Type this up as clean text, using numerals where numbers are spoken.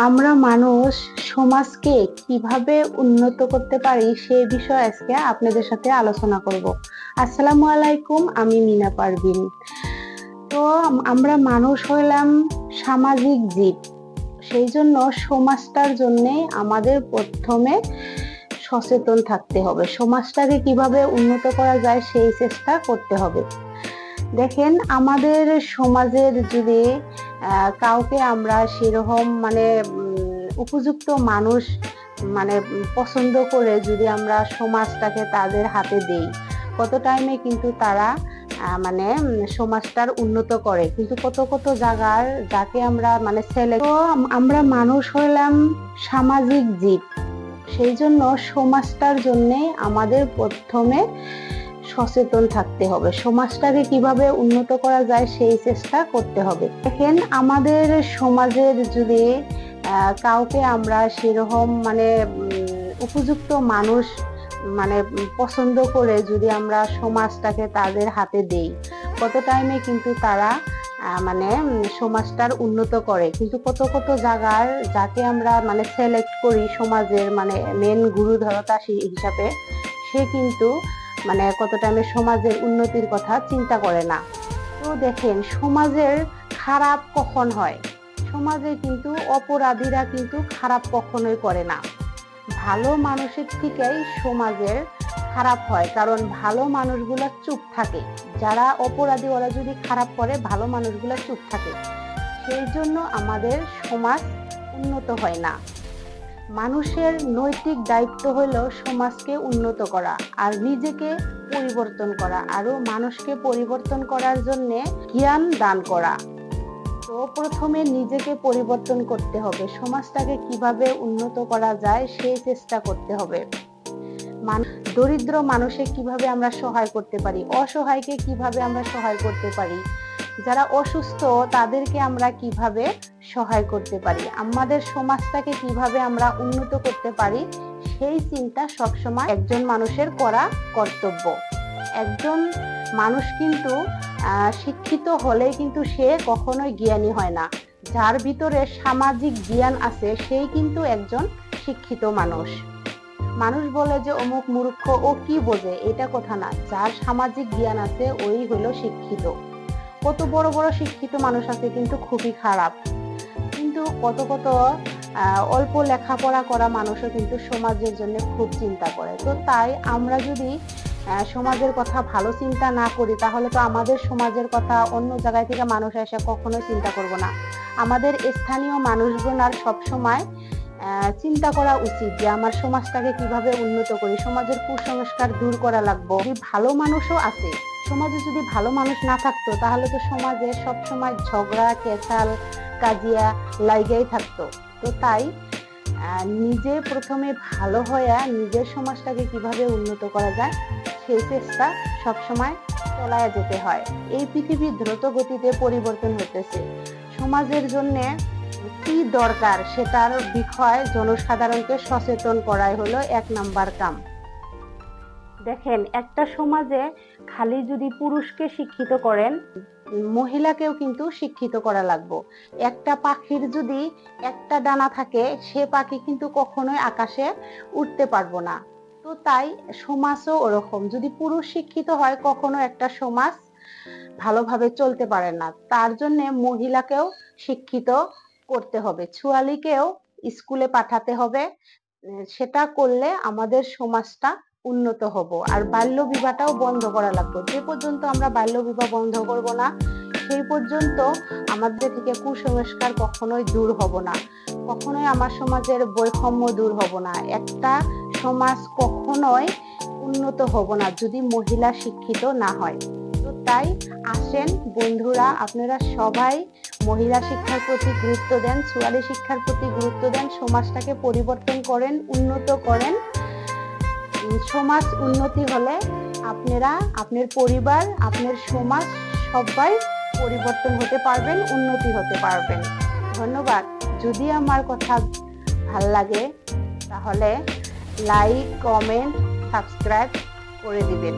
আমরা মানুষ সমাজকে কিভাবে উন্নত করতে পারি সেই বিষয়ে আজকে আপনাদের সাথে আলোচনা করব। আসসালামু আলাইকুম, আমি মিনা পারভিন। তো আমরা মানুষ হইলাম সামাজিক জীব, সেই জন্য সমাজটার জন্য আমাদের প্রথমে সচেতন থাকতে হবে। সমাজটাকে কিভাবে উন্নত করা যায় সেই চেষ্টা করতে হবে। দেখেন, আমাদের সমাজের যদি কাউকে আমরা সেরকম উপযুক্ত মানুষ পছন্দ করে যদি আমরা সমাজটাকে তাদের হাতে দেই, কত টাইমে কিন্তু তারা সমাজটার উন্নত করে। কিন্তু কত কত জায়গার যাকে আমরা তো আমরা মানুষ হইলাম সামাজিক জীব, সেই জন্য সমাজটার জন্য আমাদের প্রথমে সচেতন থাকতে হবে। সমাজটাকে কিভাবে উন্নত করা যায় সেই চেষ্টা করতে হবে। দেখেন, আমাদের সমাজের যদি কাউকে আমরা সেরকম উপযুক্ত মানুষ পছন্দ করে যদি আমরা সমাজটাকে তাদের হাতে দেই, কত টাইমে কিন্তু তারা সমাজটার উন্নত করে। কিন্তু কত কত জায়গার যাকে আমরা সিলেক্ট করি সমাজের মেন গুরুধরতা হিসাবে, সে কিন্তু কত টাইমে সমাজের উন্নতির কথা চিন্তা করে না। তো দেখেন, সমাজের খারাপ কখন হয়? সমাজে কিন্তু অপরাধীরা কিন্তু খারাপ কখনোই করে না। ভালো মানুষের থেকেই সমাজের খারাপ হয়, কারণ ভালো মানুষগুলো চুপ থাকে। যারা অপরাধী ওরা যদি খারাপ করে, ভালো মানুষগুলো চুপ থাকে। সেই জন্য আমাদের সমাজ উন্নত হয় না। মানুষের নৈতিক দায়িত্ব হলো সমাজকে উন্নত করা আর নিজেকে পরিবর্তন করা, আরো মানুষকে পরিবর্তন করার জন্য জ্ঞান দান করা। তো প্রথমে নিজেকে পরিবর্তন করতে হবে। সমাজটাকে কিভাবে উন্নত করা যায় সেই চেষ্টা করতে হবে। দরিদ্র মানুষকে কিভাবে আমরা সহায় করতে পারি, অসহায়কে কিভাবে আমরা সহায় করতে পারি, যারা অসুস্থ তাদেরকে আমরা কিভাবে সহায় করতে পারি, আমাদের সমাজটাকে কিভাবে আমরা উন্নত করতে পারি, সেই চিন্তা সবসময় একজন মানুষের করা কর্তব্য। একজন মানুষ কিন্তু শিক্ষিত হলে কিন্তু সে কখনোই জ্ঞানী হয় না। যার ভিতরে সামাজিক জ্ঞান আছে সেই কিন্তু একজন শিক্ষিত মানুষ। মানুষ বলে যে অমুক মূর্খ, ও কি বোঝে, এটা কথা না। যার সামাজিক জ্ঞান আছে ওই হলো শিক্ষিত। কত বড় বড় শিক্ষিত মানুষ আছে কিন্তু খুবই খারাপ। কিন্তু কত কত অল্প লেখাপড়া করা মানুষও কিন্তু সমাজের জন্য খুব চিন্তা করে। তো তাই আমরা যদি সমাজের কথা ভালো চিন্তা না করি, তাহলে তো আমাদের সমাজের কথা অন্য জায়গায় থেকে মানুষ এসে কখনো চিন্তা করব না। আমাদের স্থানীয় মানুষগুলো আর সবসময় চিন্তা করা উচিত যে আমার সমাজটাকে কিভাবে উন্নত করি, সমাজের কুসংস্কার দূর করা লাগবে। ভালো মানুষও আছে সমাজে, যদি ভালো মানুষ না থাকতো তাহলে তো সমাজে সবসময় ঝগড়া কেচাল কাজিয়া লাইগাই থাকতো। তো তাই নিজে প্রথমে ভালো হয়ে নিজের সমাজটাকে কিভাবে উন্নত করা যায় সেই চেষ্টা সবসময় চলায় যেতে হয়। এই পৃথিবী দ্রুত গতিতে পরিবর্তন হতেছে। সমাজের জন্য কি দরকার সেটার বিষয়ে জনসাধারণকে সচেতন করাই হলো 1 নাম্বার কাম। দেখেন, একটা সমাজে খালি যদি পুরুষকে শিক্ষিত করেন, মহিলাকেও কিন্তু শিক্ষিত করা লাগবে। একটা পাখির যদি একটা ডানা থাকে, সে পাখি কিন্তু কখনোই আকাশে উঠতে পারবো না। তো তাই সমাজও ওরকম, যদি পুরুষ শিক্ষিত হয় কখনো একটা সমাজ ভালোভাবে চলতে পারে না। তার জন্য মহিলাকেও শিক্ষিত করতে হবে, ছোয়ালীকেও স্কুলে পাঠাতে হবে। সেটা করলে আমাদের সমাজটা উন্নত হব। আর বাল্য বিবাহটাও বন্ধ করা লাগবে। যে পর্যন্ত আমরা বাল্য বিবাহ বন্ধ করব না, সেই পর্যন্ত আমাদের থেকে কুসংস্কার কখনোই দূর হব না, কখনোই আমার সমাজের বৈষম্য দূর হব না। একটা সমাজ কখনোই উন্নত হব না যদি মহিলা শিক্ষিত না হয়। তো তাই আসেন বন্ধুরা, আপনারা সবাই মহিলা শিক্ষার প্রতি গুরুত্ব দেন, ছোয়ালী শিক্ষার প্রতি গুরুত্ব দেন, সমাজটাকে পরিবর্তন করেন, উন্নত করেন। সমাজ উন্নতি হলে আপনারা, আপনার পরিবার, আপনার সমাজ সবাই পরিবর্তন হতে পারবেন, উন্নতি হতে পারবেন। ধন্যবাদ। যদি আমার কথা ভাল লাগে তাহলে লাইক, কমেন্ট, সাবস্ক্রাইব করে দিবেন।